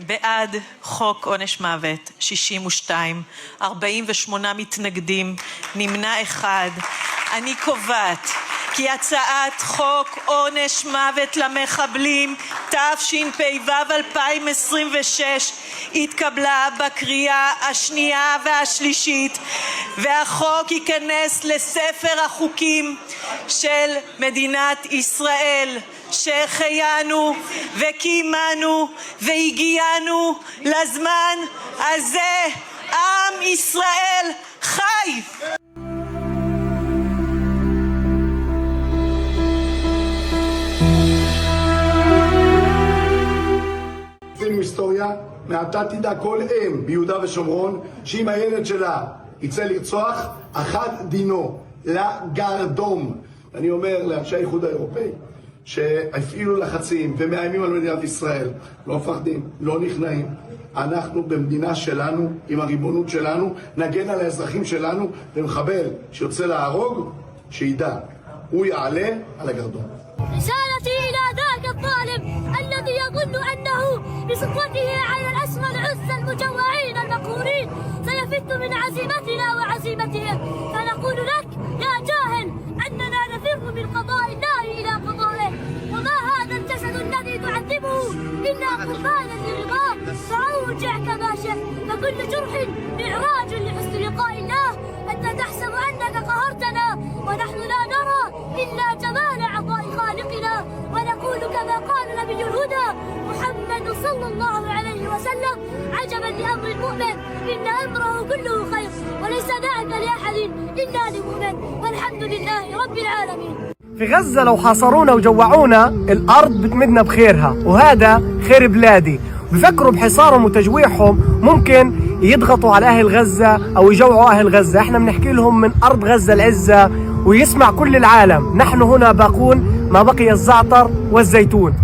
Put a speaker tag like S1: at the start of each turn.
S1: בעד חוק עונש מוות 62, 48 מתנגדים, נמנע אחד. אני קובעת כי הצעת חוק עונש מוות למחבלים תשפ"ו 2026 התקבלה בקריאה השנייה והשלישית, והחוק ייכנס לספר החוקים של מדינת ישראל. שהחיינו וקיימנו והגיענו לזמן הזה. עם ישראל חי!
S2: עשינו היסטוריה, מעתה תדע כל אם ביהודה ושומרון שאם הילד שלה יצא לרצוח, אחד דינו לגרדום. אני אומר לאנשי האיחוד האירופאי שהפעילו לחצים ומאיימים על מדינת ישראל, לא מפחדים, לא נכנעים. אנחנו במדינה שלנו, עם הריבונות שלנו, נגן על האזרחים שלנו, ומחבל שיוצא להרוג, שידע, הוא יעלה על הגרדום.
S3: رسالتي إلى ذاك الظالم الذي يظن أنه بسطوته على الأسرى العز المجوعين المقهورين سيفت من عزيمتنا وعزيمتهم، فنقول لك يا جاهل أننا نفر من قضاء الله إلى قضائه، وما هذا الجسد الذي تعذبه إلا قربانا لرضاه، فأوجع كما شئت، فكل جرح معراج لحسن لقاء الله. أنت تحسب أنك قهرتنا ونحن لا نرى إلا جمال عطاء خالقنا، ونقول كما قال نبي الهدى محمد صلى الله عليه وسلم: عجبا لأمر المؤمن إن أمره كله خير وليس ذاك لأحد إلا لمؤمن، والحمد لله رب العالمين.
S4: في غزة لو حاصرونا وجوعونا الأرض بتمدنا بخيرها، وهذا خير بلادي. بفكروا بحصارهم وتجويعهم ممكن يضغطوا على أهل غزة أو يجوعوا أهل غزة. احنا بنحكي لهم من أرض غزة العزة ويسمع كل العالم: نحن هنا باقون ما بقي الزعتر والزيتون.